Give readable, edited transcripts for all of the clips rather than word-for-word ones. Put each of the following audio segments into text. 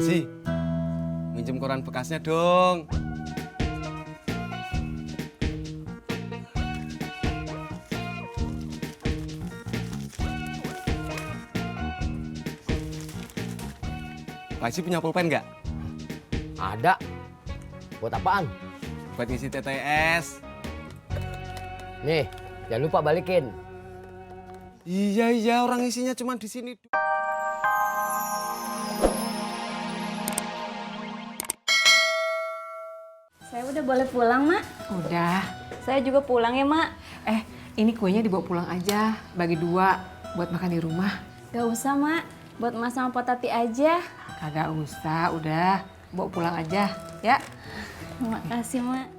Pak Haji, minjem koran bekasnya dong. Pak Haji punya pulpen nggak? Ada. Buat apaan? Buat ngisi TTS. Nih, jangan lupa balikin. Iya, orang isinya cuma di sini. Saya udah boleh pulang, Mak? Udah. Saya juga pulang ya, Mak. Ini kuenya dibawa pulang aja, bagi 2 buat makan di rumah. Gak usah, Mak. Buat Mas sama Potati aja. Kagak usah, udah. Bawa pulang aja, ya. Makasih, Mak.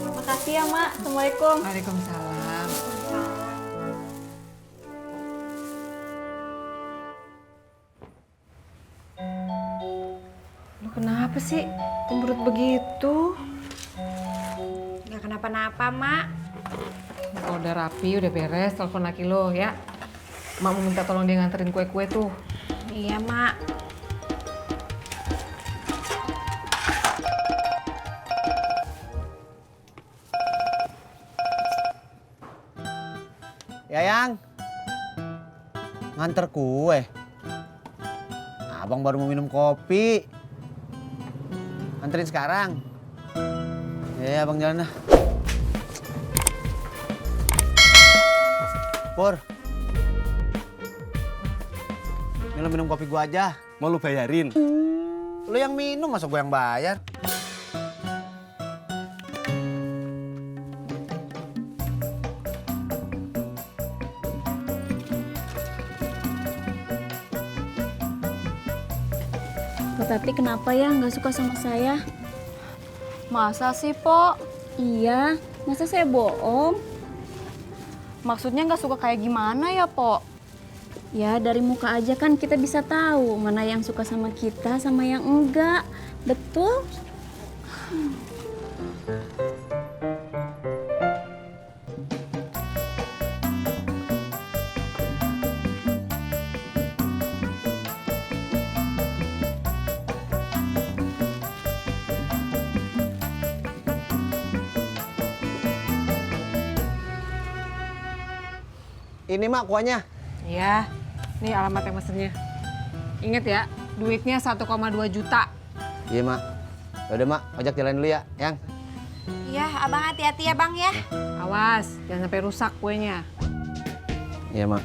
Makasih ya, Mak. Assalamualaikum. Waalaikumsalam. Lu kenapa sih? Cemberut begitu? Nggak kenapa-napa, Mak. Kalau udah rapi, udah beres, telepon laki lo ya. Mak mau minta tolong dia nganterin kue-kue tuh. Iya, Mak. Yayang, nganter kue. Abang baru mau minum kopi. Anterin sekarang. Ya, abang jalan dah. Pur, ini lo minum kopi gua aja. Mau lu bayarin? Lo yang minum, masa gua yang bayar? Potati kenapa ya nggak suka sama saya? Masa sih, Pok? Iya, masa saya bohong? Maksudnya nggak suka kayak gimana ya, Pok? Ya, dari muka aja kan kita bisa tahu mana yang suka sama kita sama yang enggak. Betul? Ini mak kuahnya. Iya, nih alamat yang mesennya. Ingat ya, duitnya 1,2 juta. Iya mak. Yaudah mak, ojek jalan dulu ya, Yang. Iya, Abang hati-hati ya, Bang ya. Awas, jangan sampai rusak kuenya. Iya mak.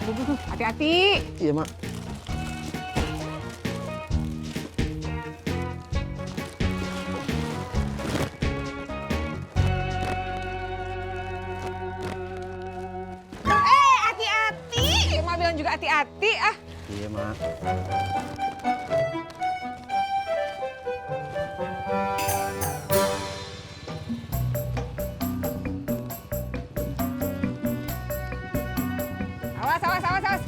Aduh, hati-hati. Iya mak. Hati-hati. Emak bilang juga hati-hati ah. Iya mak. Awas.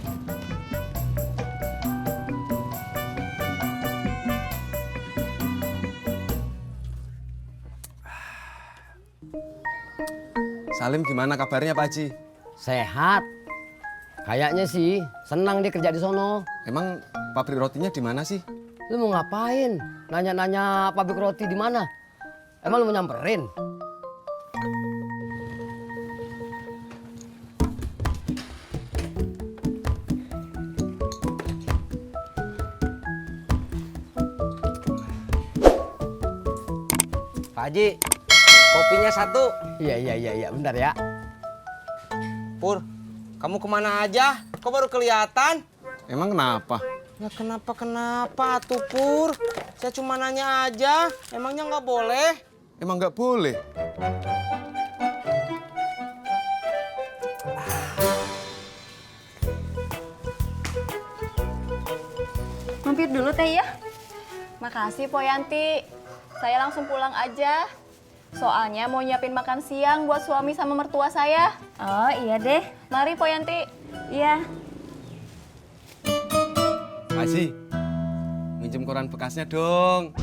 Salim gimana kabarnya Pak Haji? Sehat. Kayaknya sih senang dia kerja di sono. Emang pabrik rotinya di mana sih? Lu mau ngapain? Nanya-nanya pabrik roti di mana? Emang lu mau nyamperin? Pak Haji, kopinya 1. Iya, bentar ya. Pur, kamu kemana aja? Kok baru kelihatan? Emang kenapa? Ya kenapa tuh Pur? Saya cuma nanya aja, emangnya nggak boleh? Emang nggak boleh? Mampir dulu teh ya. Makasih Po Yanti. Saya langsung pulang aja. Soalnya mau nyiapin makan siang buat suami sama mertua saya. Oh iya deh. Mari Po Yanti. Iya. Pak Haji, minjem koran bekasnya dong.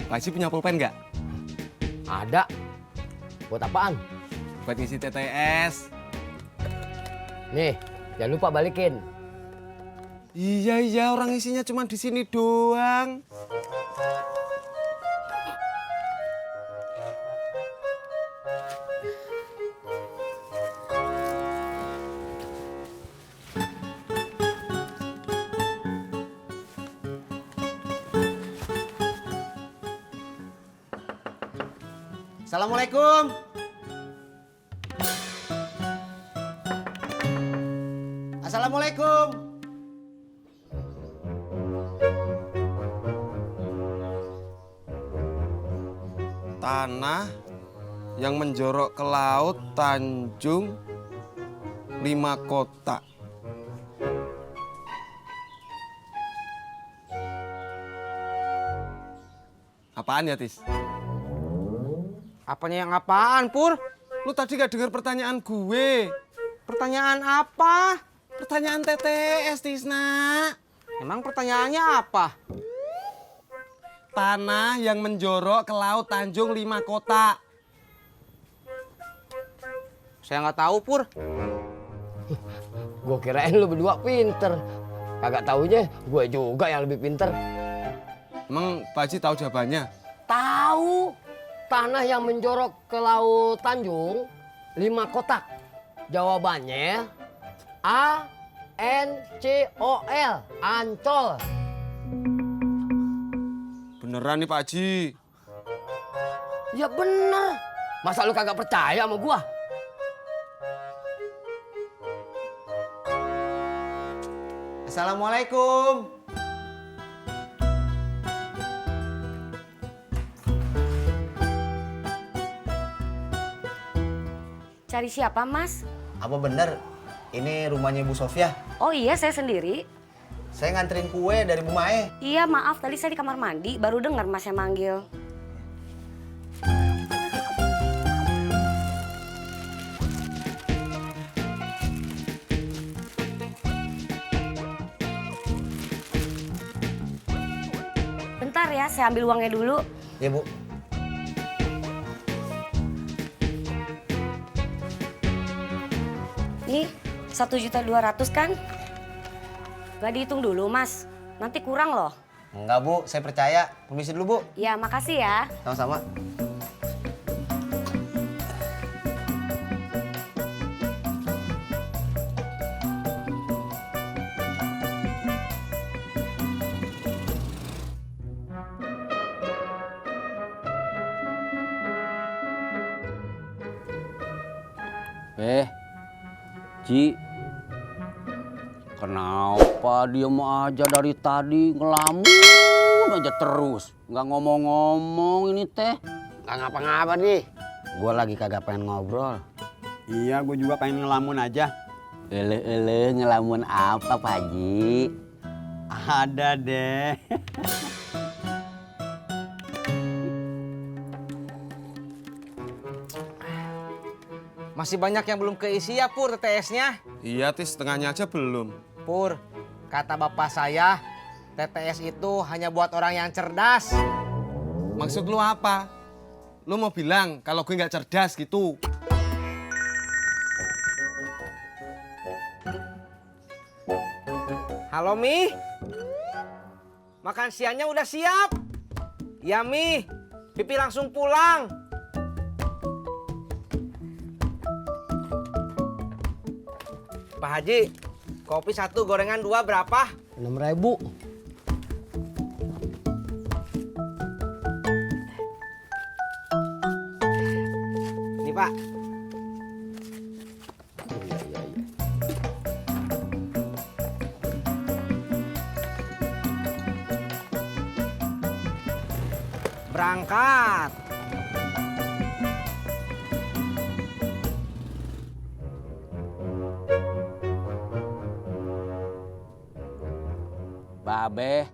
Pak Haji punya pulpen nggak? Ada. Buat apaan? Buat isi TTS. Nih, jangan lupa balikin. Iya, orang isinya cuma di sini doang. Assalamualaikum. Assalamualaikum. Tanah yang menjorok ke laut Tanjung 5 kotak. Apaan ya, Tis? Apanya yang apaan, Pur? Lu tadi gak dengar pertanyaan gue. Pertanyaan apa? Pertanyaan TTS, Tisna. Emang pertanyaannya apa? Tanah yang menjorok ke laut Tanjung 5 kotak. Saya nggak tahu, Pur. Gue kirain lu berdua pinter. Kagak taunya gue juga yang lebih pinter. Emang Pak Haji tahu jawabannya? Tahu. Tanah yang menjorok ke laut Tanjung 5 kotak. Jawabannya A-N-C-O-L. Ancol. Beneran nih Pak Haji. Ya bener. Masa lu kagak percaya sama gua? Assalamualaikum. Cari siapa, Mas? Apa bener ini rumahnya Bu Sofia? Oh iya, saya sendiri. Saya nganterin kue dari Bu Mae. Iya, maaf. Tadi saya di kamar mandi, baru dengar Mas yang manggil. Bentar ya, saya ambil uangnya dulu. Iya, Bu. Nih, 1.200.000 kan? Gak dihitung dulu, Mas. Nanti kurang loh. Enggak, Bu. Saya percaya. Permisi dulu, Bu. Ya, makasih ya. Sama-sama. Ci, kenapa diem aja dari tadi ngelamun aja terus? Nggak ngomong-ngomong ini teh. Nggak ngapa-ngapa nih. Gue lagi kagak pengen ngobrol. Iya, gue juga pengen ngelamun aja. Ele ngelamun apa Pak Haji? Ada deh. Masih banyak yang belum keisi ya, Pur, TTS-nya. Iya, Tis, setengahnya aja belum. Pur, kata bapak saya, TTS itu hanya buat orang yang cerdas. Maksud lu apa? Lu mau bilang kalau gue nggak cerdas gitu? Halo, Mi. Makan siangnya udah siap. Ya, Mi. Pipi langsung pulang. Pak Haji, kopi 1, gorengan 2 berapa? 6.000. Ini, Pak. Berangkat. Babe